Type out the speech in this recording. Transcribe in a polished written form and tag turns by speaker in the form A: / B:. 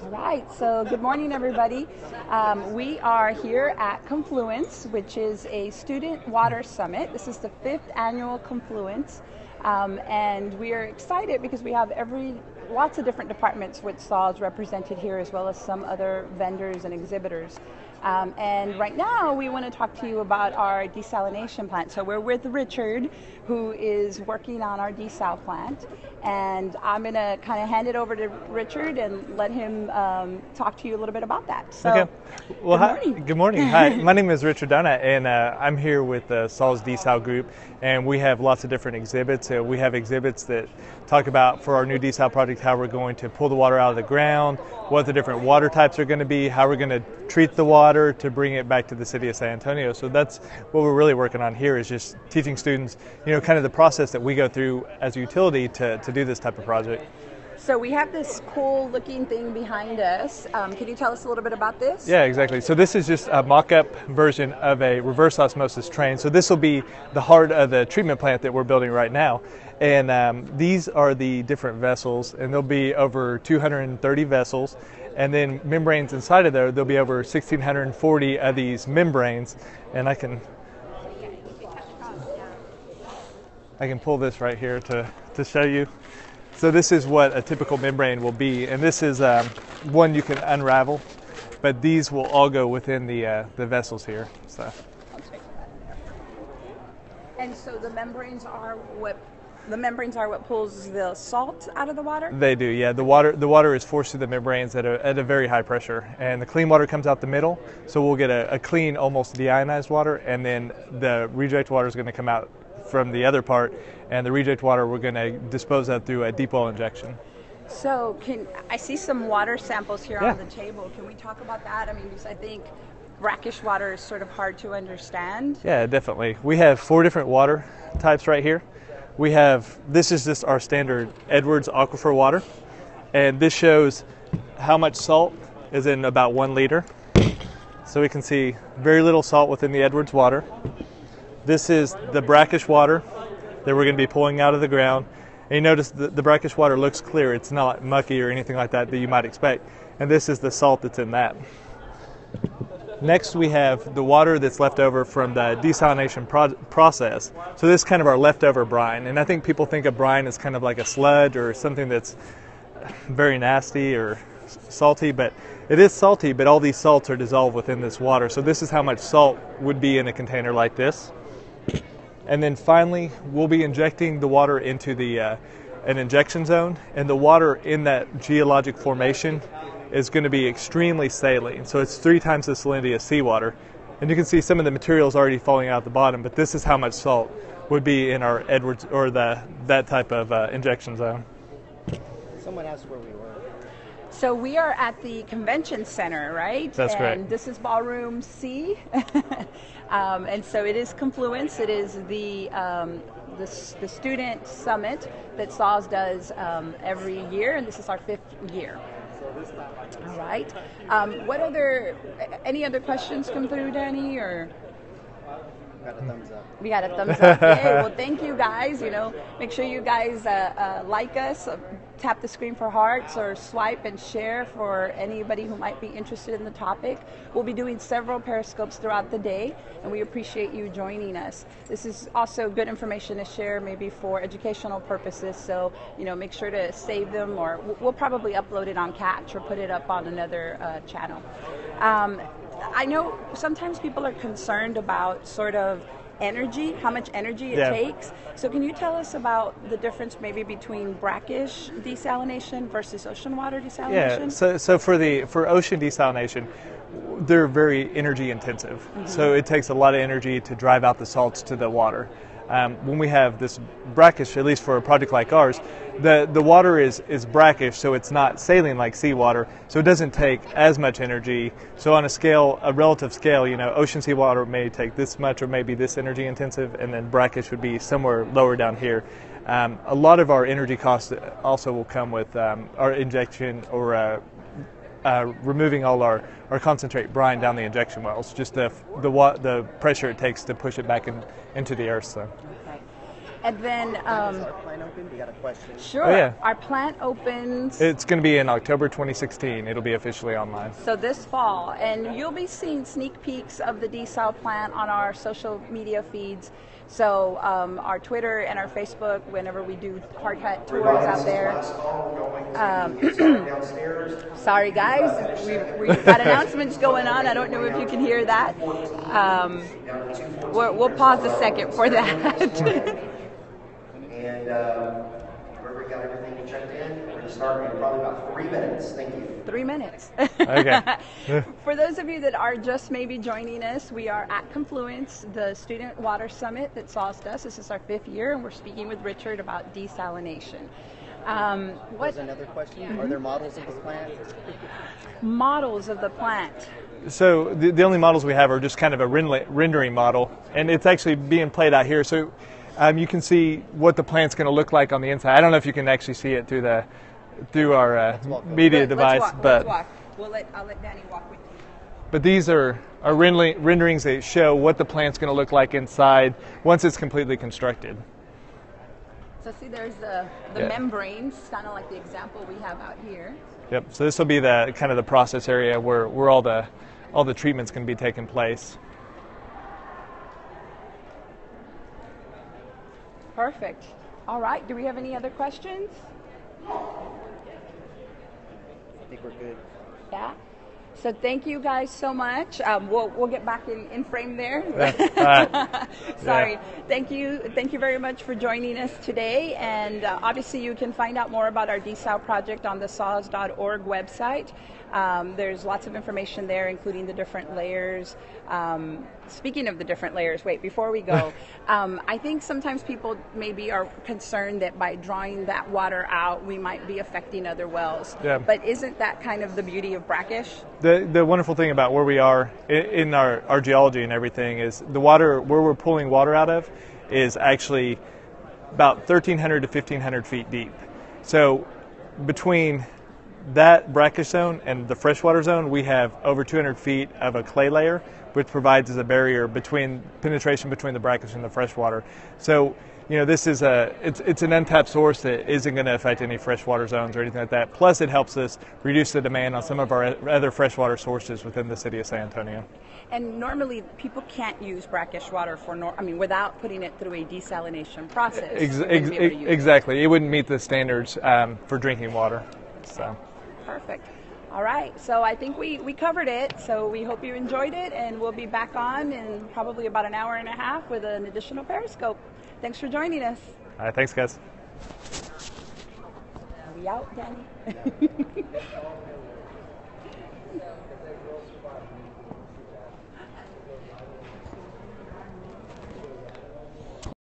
A: All right, so good morning, everybody. We are here at Confluence, which is a student water summit. This is the 5th annual Confluence, and we are excited because we have lots of different departments with SAWS represented here, as well as some other vendors and exhibitors. And right now we want to talk to you about our desalination plant. So we're with Richard, who is working on our desal plant, and I'm going to kind of hand it over to Richard and let him talk to you a little bit about that. So,
B: okay. Well,
A: good morning.
B: Good morning. Hi, my name is Richard Donna, and I'm here with the SAWS Desal Group, and we have lots of different exhibits. We have exhibits that talk about, for our new desal project, how we're going to pull the water out of the ground, what the different water types are going to be, how we're going to treat the water to bring it back to the city of San Antonio. So that's what we're really working on here, is just teaching students, kind of the process that we go through as a utility to do this type of project.
A: So we have this cool looking thing behind us. Can you tell us a little bit about this?
B: Yeah, exactly. So this is just a mock-up version of a reverse osmosis train. So this will be the heart of the treatment plant that we're building right now. And these are the different vessels, and there'll be over 230 vessels. And then membranes inside of there, there'll be over 1,640 of these membranes. And I can pull this right here to show you. So this is what a typical membrane will be, and this is one you can unravel, but these will all go within the vessels here. So.
A: And so the membranes are what pulls the salt out of the water?
B: They do, yeah. The water is forced through the membranes at a very high pressure, and the clean water comes out the middle. So we'll get a clean, almost deionized water, and then the reject water is going to come out from the other part, and the reject water we're going to dispose of through a deep well injection.
A: So I see some water samples here on the table. Can we talk about that? I mean, because I think brackish water is sort of hard to understand.
B: Yeah, definitely. We have 4 different water types right here. This is just our standard Edwards aquifer water, and this shows how much salt is in about 1 liter. So we can see very little salt within the Edwards water. This is the brackish water that we're going to be pulling out of the ground. And you notice the brackish water looks clear. It's not mucky or anything like that you might expect. And this is the salt that's in that. Next, we have the water that's left over from the desalination process. So this is kind of our leftover brine. And I think people think of brine as kind of like a sludge or something that's very nasty or salty, but it is salty, but all these salts are dissolved within this water. So this is how much salt would be in a container like this. And then finally, we'll be injecting the water into an injection zone, and the water in that geologic formation is going to be extremely saline. So it's 3 times the salinity of seawater. And you can see some of the materials already falling out the bottom, but this is how much salt would be in our Edwards, or that type of injection zone.
C: Someone asked where we were.
A: So we are at the convention center, right?
B: That's correct.
A: And this is ballroom C. And so it is Confluence. It is the student summit that SAWS does every year, and this is our 5th year. All right. Any other questions come through, Danny, or?
C: Got a thumbs up.
A: We got a thumbs up. Yay. Well, thank you guys. Make sure you guys like us, tap the screen for hearts, or swipe and share for anybody who might be interested in the topic. We'll be doing several periscopes throughout the day, and we appreciate you joining us. This is also good information to share, maybe for educational purposes. So, make sure to save them, or we'll probably upload it on Catch or put it up on another channel. I know sometimes people are concerned about sort of energy, how much energy it takes. So can you tell us about the difference maybe between brackish desalination versus ocean water desalination?
B: Yeah, so for ocean desalination, they're very energy intensive. Mm-hmm. So it takes a lot of energy to drive out the salts to the water. When we have this brackish, at least for a project like ours, the water is brackish, so it's not saline like seawater, so it doesn't take as much energy. So on a relative scale, ocean seawater may take this much or maybe this energy intensive, and then brackish would be somewhere lower down here. A lot of our energy costs also will come with our injection or removing all our concentrate brine down the injection wells, just the pressure it takes to push it back into the earth. So.
A: Okay. And then,
C: Is our plant open? We got a question.
A: sure,
B: Oh, yeah.
A: our plant opens
B: It's going to be in October 2016. It'll be officially online.
A: so this fall, and you'll be seeing sneak peeks of the desal plant on our social media feeds. So our Twitter and our Facebook, whenever we do hard hat tours out there. Sorry guys, we've got announcements going on. I don't know if you can hear that. We'll pause a second for that.
D: And we got everything checked in. We're going to start in probably about 3 minutes. Thank you.
A: 3 minutes.
B: Okay.
A: For those of you that are just maybe joining us, we are at Confluence, the Student Water Summit that SAWS does. This is our 5th year, and we're speaking with Richard about desalination.
C: There's another question. Are there models of the plant?
A: Models of the plant.
B: So the only models we have are just kind of a rendering model, and it's actually being played out here. So you can see what the plant's going to look like on the inside. I don't know if you can actually see it through our media device,
A: Let's walk. I'll let Danny walk with you.
B: But these are renderings that show what the plant's going to look like inside once it's completely constructed.
A: So see, there's the membranes, kind of like the example we have out here.
B: Yep. So this will be the kind of the process area where all the treatment's going to be taking place.
A: Perfect. All right. Do we have any other questions?
C: I think we're good.
A: Yeah. So thank you guys so much. We'll get back in frame there.
B: Right.
A: Sorry.
B: Yeah.
A: Thank you very much for joining us today. And obviously you can find out more about our desal project on the SAWS.org website. There's lots of information there, including the different layers. Speaking of the different layers, wait, before we go, I think sometimes people maybe are concerned that by drawing that water out, we might be affecting other wells.
B: Yeah.
A: But isn't that kind of the beauty of brackish?
B: The wonderful thing about where we are in our geology and everything is the water, where we're pulling water out of, is actually about 1,300 to 1,500 feet deep. So between that brackish zone and the freshwater zone, we have over 200 feet of a clay layer, which provides as a barrier between penetration between the brackish and the freshwater. So, this is it's an untapped source that isn't going to affect any freshwater zones or anything like that. Plus, it helps us reduce the demand on some of our other freshwater sources within the city of San Antonio.
A: And normally, people can't use brackish water without putting it through a desalination process.
B: Exactly, it wouldn't meet the standards for drinking water. So.
A: Perfect. All right, so I think we covered it, so we hope you enjoyed it, and we'll be back on in probably about an hour and a half with an additional Periscope. Thanks for joining us.
B: All right, thanks, guys.
A: Are we out, Danny?